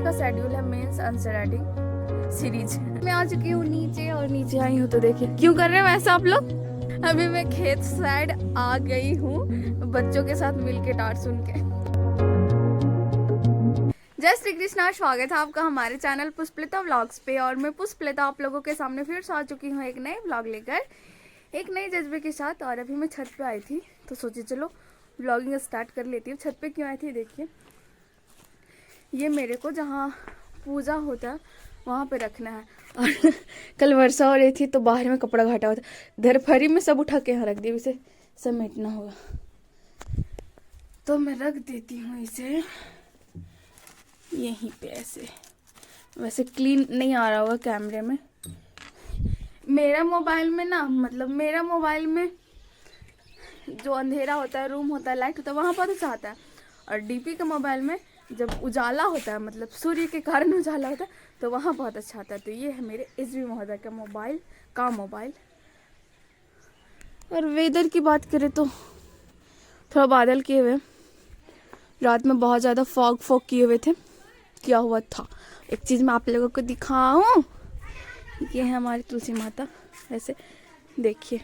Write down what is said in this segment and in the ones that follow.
का शेड्यूल है mains answer writing series. मैं आ चुकी हूँ नीचे और नीचे आई हूँ तो देखिए क्यों कर रहे हैं वैसा आप लोग। अभी मैं खेत साइड आ गई हूँ बच्चों के साथ मिलके डांट सुन के। जय श्री कृष्णा, स्वागत है आपका हमारे चैनल पुष्पलता व्लॉग्स पे। और मैं पुष्पलता आप लोगों के सामने फिर से आ चुकी हूँ एक नए व्लॉग लेकर, एक नए जज्बे के साथ। और अभी मैं छत पे आई थी तो सोची चलो व्लॉगिंग स्टार्ट कर लेती हूँ। छत पे क्यों आई थी देखिए, ये मेरे को जहाँ पूजा होता है वहाँ पे रखना है। और कल वर्षा हो रही थी तो बाहर में कपड़ा घाटा हुआ था, धरफरी में सब उठा के यहाँ रख दिया, इसे समेटना होगा तो मैं रख देती हूँ इसे यहीं पे ऐसे। वैसे क्लीन नहीं आ रहा होगा कैमरे में, मेरा मोबाइल में ना, मतलब मेरा मोबाइल में जो अंधेरा होता है, रूम होता है, लाइट होता है, वहाँ पर अच्छा आता है। और डीपी के मोबाइल में जब उजाला होता है, मतलब सूर्य के कारण उजाला होता है, तो वहाँ बहुत अच्छा आता है। तो ये है मेरे एसबी महोदय का मोबाइल। और वेदर की बात करें तो थोड़ा बादल किए हुए, रात में बहुत ज़्यादा फॉग किए हुए थे। क्या हुआ था एक चीज़ मैं आप लोगों को दिखाऊं, ये है हमारी तुलसी माता। ऐसे देखिए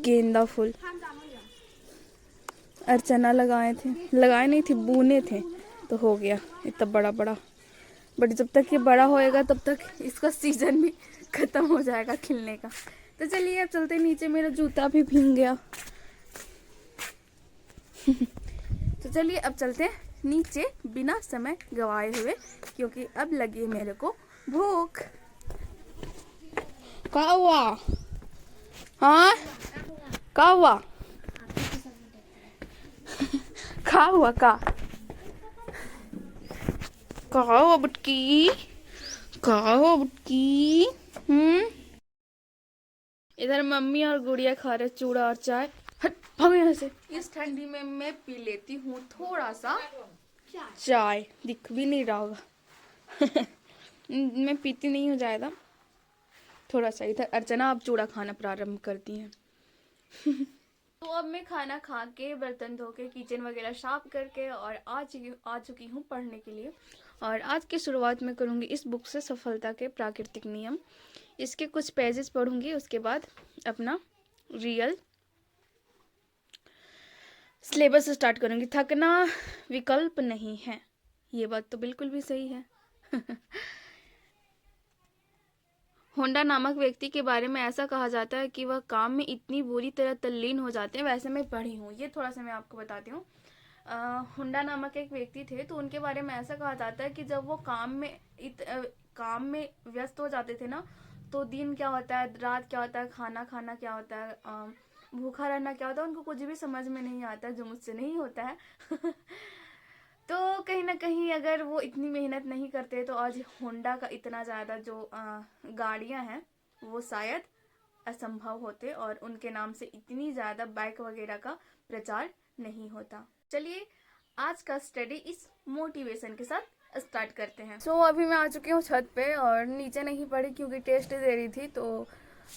गेंदा फूल, अर्चना लगाए नहीं थे, बुने थे तो हो गया इतना बड़ा। बट जब तक ये बड़ा होएगा तब तक इसका सीजन भी खत्म हो जाएगा खिलने का। तो चलिए अब चलते नीचे, मेरा जूता भी भीग गया। तो चलिए अब चलते हैं नीचे बिना समय गवाए हुए, क्योंकि अब लगी है मेरे को भूख। क्या हुआ? हाँ क्या हुआ? क्या हुआ? का हुआ बुटकी? का हुआ बुटकी? इधर मम्मी और गुड़िया खा रहे चूड़ा और चाय। हट भागो यहाँ से। इस ठंडी में मैं पी लेती हूँ थोड़ा सा चाय, दिख भी नहीं रहा होगा। मैं पीती नहीं हूँ ज़्यादा, थोड़ा सा। इधर अर्चना अब चूड़ा खाना प्रारंभ करती हैं। तो अब मैं खाना खा के, बर्तन धो के, किचन वगैरह साफ करके और आ चुकी हूँ पढ़ने के लिए। और आज की शुरुआत मैं करूँगी इस बुक से, सफलता के प्राकृतिक नियम। इसके कुछ पेजेस पढ़ूंगी, उसके बाद अपना रियल सिलेबस स्टार्ट करूँगी। थकना विकल्प नहीं है, ये बात तो बिल्कुल भी सही है। होंडा नामक व्यक्ति के बारे में ऐसा कहा जाता है कि वह काम में इतनी बुरी तरह तल्लीन हो जाते हैं। वैसे मैं पढ़ी हूँ, ये थोड़ा सा मैं आपको बताती हूँ। होंडा नामक एक व्यक्ति थे, तो उनके बारे में ऐसा कहा जाता है कि जब वो काम में व्यस्त हो जाते थे ना, तो दिन क्या होता है, रात क्या होता है, खाना क्या होता है, भूखा रहना क्या होता है, उनको कुछ भी समझ में नहीं आता, जो मुझसे नहीं होता है। तो कहीं ना कहीं अगर वो इतनी मेहनत नहीं करते तो आज होंडा का इतना ज़्यादा जो गाड़ियां हैं वो शायद असंभव होते, और उनके नाम से इतनी ज़्यादा बाइक वगैरह का प्रचार नहीं होता। चलिए आज का स्टडी इस मोटिवेशन के साथ स्टार्ट करते हैं। सो अभी मैं आ चुकी हूँ छत पे, और नीचे नहीं पढ़ी क्योंकि टेस्ट दे रही थी तो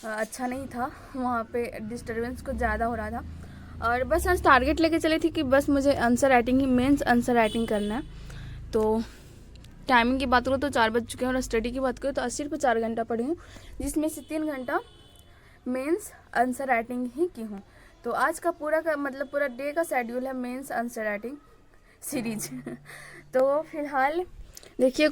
अच्छा नहीं था, वहाँ पे डिस्टर्बेंस कुछ ज़्यादा हो रहा था। और बस आज टारगेट लेके चली थी कि बस मुझे आंसर राइटिंग ही, मेंस आंसर राइटिंग करना है। तो टाइमिंग की बात करूँ तो 4 बज चुके हैं, और स्टडी की बात करूँ तो सिर्फ 4 घंटा पढ़ी हूँ, जिसमें से 3 घंटा मेंस आंसर राइटिंग ही की हूँ। तो आज का पूरा डे का शेड्यूल है मेंस आंसर राइटिंग सीरीज। तो फिलहाल देखिए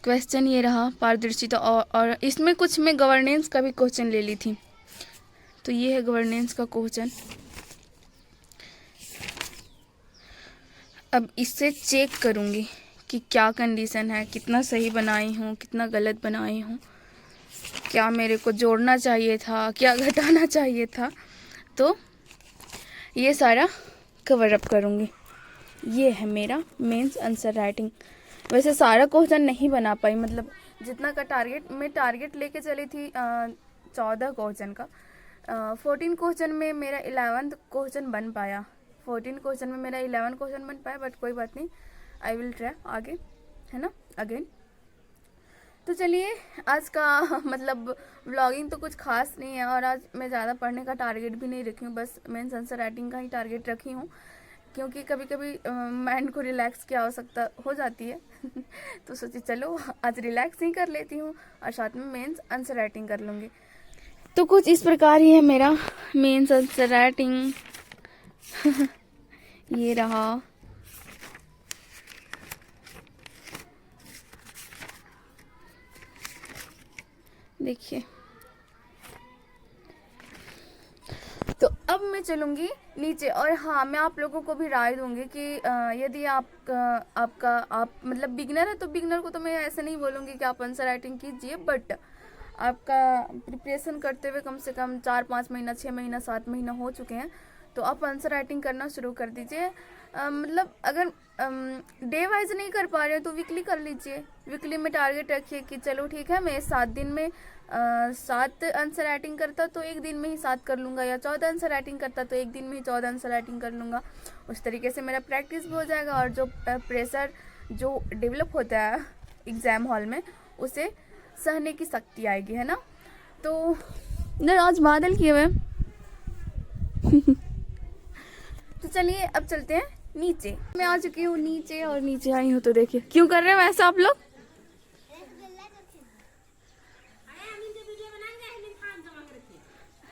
क्वेश्चन ये रहा पारदर्शिता, और इसमें कुछ मैं गवर्नेंस का भी क्वेश्चन ले ली थी। तो ये है गवर्नेंस का क्वेश्चन। अब इससे चेक करूँगी कि क्या कंडीशन है, कितना सही बनाई हूँ, कितना गलत बनाई हूँ, क्या मेरे को जोड़ना चाहिए था, क्या घटाना चाहिए था। तो ये सारा कवर अप करूँगी। ये है मेरा मेंस आंसर राइटिंग। वैसे सारा क्वेश्चन नहीं बना पाई, मतलब जितना का टारगेट लेके चली थी 14 क्वेश्चन का। 14 क्वेश्चन में मेरा 11th क्वेश्चन बन पाया। 14 क्वेश्चन में मेरा 11 क्वेश्चन बन पाया, बट कोई बात नहीं, आई विल ट्राई आगे, है ना, अगेन। तो चलिए आज का मतलब व्लॉगिंग तो कुछ खास नहीं है, और आज मैं ज़्यादा पढ़ने का टारगेट भी नहीं रखी हूँ, बस मेंस आंसर राइटिंग का ही टारगेट रखी हूँ। क्योंकि कभी कभी माइंड को रिलैक्स की आवश्यकता हो जाती है। तो सोची चलो आज रिलैक्स ही कर लेती हूँ और साथ में मेंस आंसर राइटिंग कर लूँगी। तो कुछ इस प्रकार ही है मेरा मेंस आंसर राइटिंग। ये रहा। देखिए, तो अब मैं चलूँगी नीचे। और हाँ, मैं आप लोगों को भी राय दूंगी कि यदि आप मतलब बिगनर है तो बिगनर को तो मैं ऐसे नहीं बोलूँगी कि आप आंसर राइटिंग कीजिए, बट आपका प्रिपरेशन करते हुए कम से कम 4-5 महीना, 6 महीना, 7 महीना हो चुके हैं, तो आप आंसर राइटिंग करना शुरू कर दीजिए। मतलब अगर डे वाइज नहीं कर पा रहे हो तो वीकली कर लीजिए। वीकली में टारगेट रखिए कि चलो ठीक है, मैं 7 दिन में 7 आंसर राइटिंग करता तो एक दिन में ही 7 कर लूँगा, या 14 आंसर राइटिंग करता तो एक दिन में ही 14 आंसर राइटिंग कर लूँगा। उस तरीके से मेरा प्रैक्टिस भी हो जाएगा और जो प्रेशर जो डेवलप होता है एग्ज़ाम हॉल में उसे सहने की शक्ति आएगी, है ना। तो इधर आज बादल किए हुए। तो चलिए अब चलते हैं नीचे। मैं आ चुकी हूँ नीचे और नीचे आई हूँ तो देखिए क्यों कर रहे हो ऐसा आप लोग।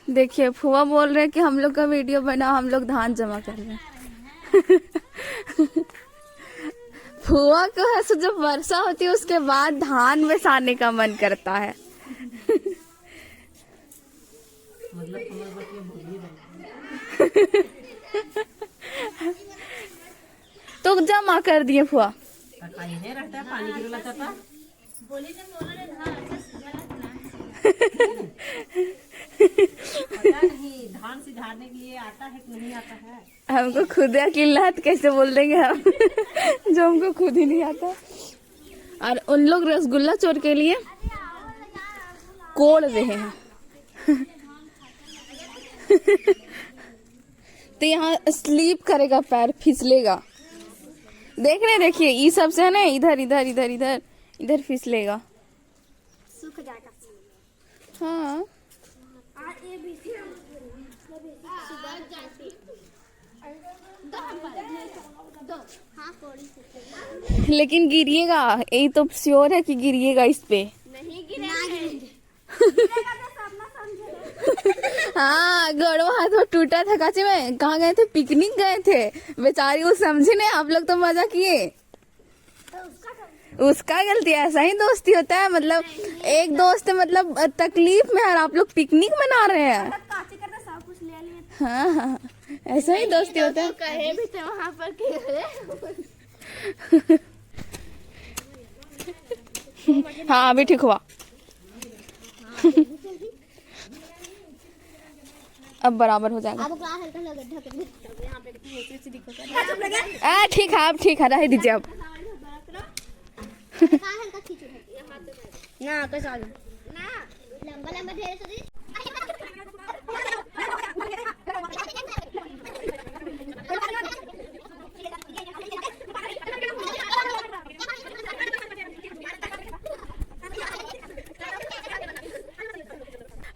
देखिए फुआ बोल रहे हैं कि हम लोग का वीडियो बना, हम लोग धान जमा कर रहे हैं। फुआ को है सो जब वर्षा होती है उसके बाद धान में सारने का मन करता है। तो जमा कर दिए फुआ। धान से झाड़ने के लिए आता है कि नहीं आता है? हमको खुद अकेला कैसे बोल देंगे हम, जो हमको खुद ही नहीं आता। और उन लोग रसगुल्ला चोर के लिए कोड़ रहे हैं। तो यहाँ स्लीप करेगा, पैर फिसलेगा। देख रहे, देखिए ये सब से है ना, इधर इधर इधर इधर इधर फिसलेगा, सूख जाएगा। हाँ। लेकिन गिरिएगा, यही तो श्योर है कि गिरिएगा इस पे। नहीं गिरेंगे। हाँ, गड़ो हाथ टूटा था। काचे में कहाँ गए थे? पिकनिक गए थे। बेचारी वो समझे नहीं, आप लोग तो मजा किए। उसका गलती, ऐसा ही दोस्ती होता है। मतलब एक दोस्त मतलब तकलीफ में और आप लोग पिकनिक मना रहे हैं। सब कुछ ले लिए। हाँ हाँ, ऐसा ही दोस्ती होता है। कहे भी थे वहाँ पर हाँ अभी ठीक हुआ। अब बराबर हो जाएगा। ठीक है, अब ठीक है, रह दीजिए अब। ना कैसा ना लंबा लंबा ढेर से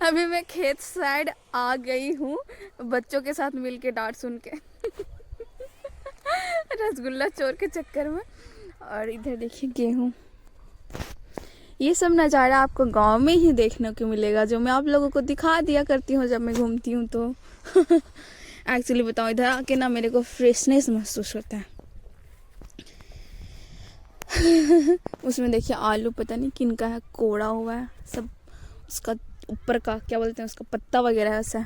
अभी मैं खेत साइड आ गई हूँ बच्चों के साथ मिलके डांट सुन के। रसगुल्ला चोर के चक्कर में। और इधर देखिए गेहूँ। ये सब नज़ारा आपको गांव में ही देखने को मिलेगा, जो मैं आप लोगों को दिखा दिया करती हूँ जब मैं घूमती हूँ। तो एक्चुअली बताऊँ, इधर आके ना मेरे को फ्रेशनेस महसूस होता है। उसमें देखिए आलू पता नहीं किन का है, कोड़ा हुआ है सब। उसका ऊपर का क्या बोलते हैं, उसका पत्ता वगैरह ऐसा।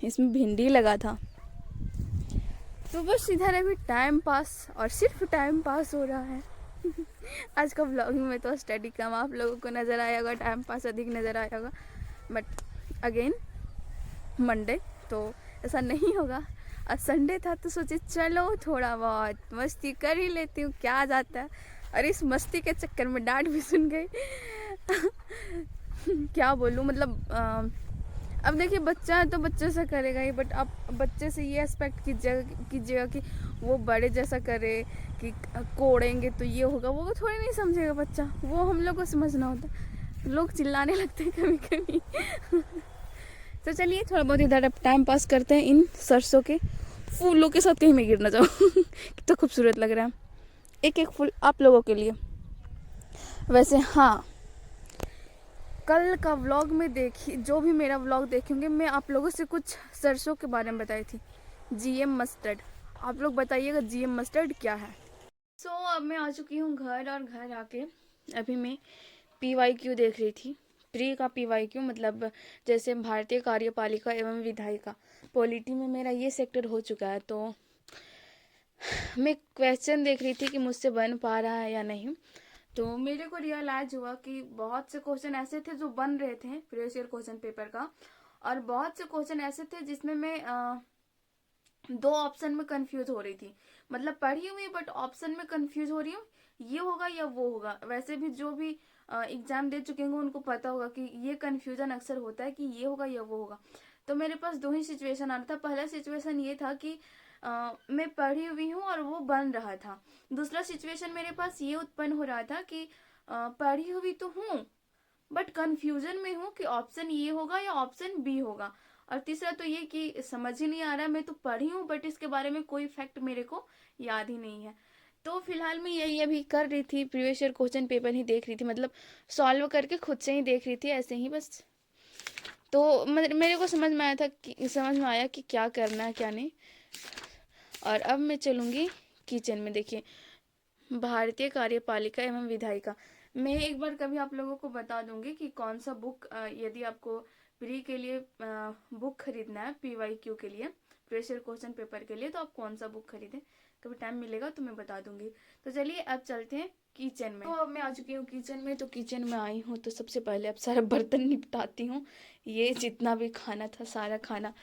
इसमें भिंडी लगा था। तो बस इधर अभी टाइम पास, और सिर्फ टाइम पास हो रहा है। आज का व्लॉगिंग में तो स्टडी कम आप लोगों को नज़र आया होगा, टाइम पास अधिक नज़र आया होगा। बट अगेन मंडे तो ऐसा नहीं होगा। आज संडे था तो सोचे चलो थोड़ा बहुत मस्ती कर ही लेती हूँ, क्या जाता है। और इस मस्ती के चक्कर में डांट भी सुन गई। क्या बोलूँ, मतलब अब देखिए बच्चा है तो बच्चे से करेगा ही, बट आप बच्चे से ये एक्सपेक्ट कीजिएगा कि वो बड़े जैसा करे, कि कोड़ेंगे तो ये होगा, वो थोड़ी नहीं समझेगा बच्चा। वो हम लोग को समझना होता है। लोग चिल्लाने लगते हैं कभी कभी। तो चलिए थोड़ा बहुत इधर टाइम पास करते हैं इन सरसों के फूलों के साथ कहीं मैं गिर ना जाऊँ। कितना खूबसूरत लग रहा है, एक एक फूल आप लोगों के लिए। वैसे हाँ, कल का व्लॉग में देखी, जो भी मेरा व्लॉग देखेंगे, मैं आप लोगों से कुछ सरसों के बारे में बताई थी, जीएम मस्टर्ड। आप लोग बताइएगा जीएम मस्टर्ड क्या है। सो अब मैं आ चुकी हूँ घर, और घर आके अभी मैं PYQ देख रही थी। प्री का PYQ मतलब जैसे भारतीय कार्यपालिका एवं विधायिका, पॉलिटी में मेरा ये सेक्टर हो चुका है, तो मैं क्वेश्चन देख रही थी कि मुझसे बन पा रहा है या नहीं। तो मेरे को रियलाइज हुआ कि बहुत से क्वेश्चन ऐसे थे जो बन रहे थे प्रीवियस ईयर क्वेश्चन पेपर का, और बहुत से क्वेश्चन ऐसे थे जिसमें मैं दो ऑप्शन में कंफ्यूज हो रही थी। मतलब पढ़ी हुई बट ऑप्शन में कंफ्यूज हो रही हूँ, ये होगा या वो होगा। वैसे भी जो भी एग्जाम दे चुके होंगे उनको पता होगा कि ये कंफ्यूजन अक्सर होता है कि ये होगा या वो होगा। तो मेरे पास दो ही सिचुएशन आ रहा था। पहला सिचुएशन ये था कि मैं पढ़ी हुई हूँ और वो बन रहा था। दूसरा सिचुएशन मेरे पास ये उत्पन्न हो रहा था कि पढ़ी हुई तो हूँ बट कंफ्यूजन में हूँ कि ऑप्शन ये होगा या ऑप्शन बी होगा। और तीसरा तो ये कि समझ ही नहीं आ रहा, मैं तो पढ़ी हूँ बट इसके बारे में कोई फैक्ट मेरे को याद ही नहीं है। तो फिलहाल मैं यही अभी कर रही थी, प्रीवियस ईयर क्वेश्चन पेपर ही देख रही थी, मतलब सॉल्व करके खुद से ही देख रही थी ऐसे ही बस। तो मेरे को समझ में आया कि क्या करना है क्या नहीं। और अब मैं चलूँगी किचन में। देखिए, भारतीय कार्यपालिका एवं विधायिका, मैं एक बार कभी आप लोगों को बता दूंगी कि कौन सा बुक, यदि आपको प्री के लिए बुक खरीदना है, PYQ के लिए, प्रीवियस ईयर क्वेश्चन पेपर के लिए, तो आप कौन सा बुक खरीदें। कभी टाइम मिलेगा तो मैं बता दूंगी। तो चलिए अब चलते हैं किचन में। तो अब मैं आ चुकी हूँ किचन में। तो किचन में आई हूँ तो सबसे पहले अब सारा बर्तन निपटाती हूँ। ये जितना भी खाना था सारा खाना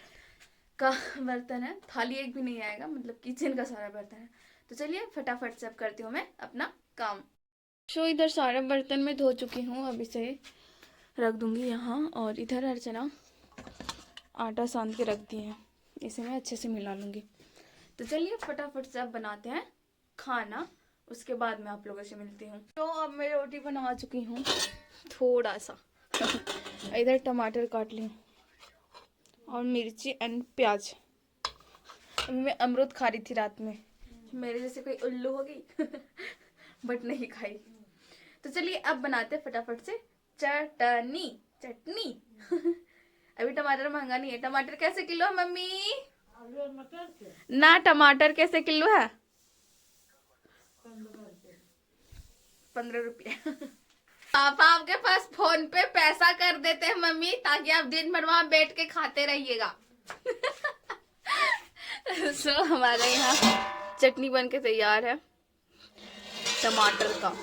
का बर्तन है, थाली एक भी नहीं आएगा, मतलब किचन का सारा बर्तन है। तो चलिए फटाफट से अब करती हूँ मैं अपना काम। सो इधर सारा बर्तन में धो चुकी हूँ, अब इसे रख दूंगी यहाँ। और इधर अर्चना आटा सान के रख दिए हैं, इसे मैं अच्छे से मिला लूँगी। तो चलिए फटाफट से अब बनाते हैं खाना, उसके बाद मैं आप लोगों से मिलती हूँ। तो अब मैं रोटी बना चुकी हूँ थोड़ा सा। इधर टमाटर काट ली और मिर्ची एंड प्याज। अभी मैं अमरूद खा रही थी रात में, मेरे जैसे कोई उल्लू हो गई बट नहीं खाई। तो चलिए अब बनाते हैं फटाफट से चटनी। अभी टमाटर महंगा नहीं है। टमाटर कैसे किलो है मम्मी? ना टमाटर कैसे किलो है? 15 रुपये। पापा आपके पास फोन पे पैसा कर देते हैं मम्मी, ताकि आप दिन भर वहां बैठ के खाते रहिएगा। सो हमारे यहाँ चटनी बन के तैयार है टमाटर का।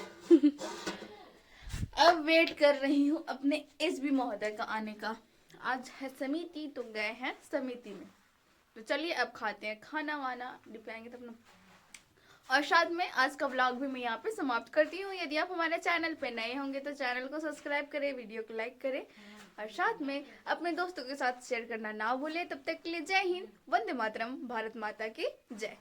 अब वेट कर रही हूँ अपने SB महोदय का आने का। आज है समिति तो गए हैं समिति में। तो चलिए अब खाते हैं खाना वाना, दिखाएंगे तब ना। और साथ में आज का व्लॉग भी मैं यहाँ पे समाप्त करती हूँ। यदि आप हमारे चैनल पे नए होंगे तो चैनल को सब्सक्राइब करें, वीडियो को लाइक करें, और साथ में अपने दोस्तों के साथ शेयर करना ना भूलें। तब तक के लिए जय हिंद, वंदे मातरम, भारत माता की जय।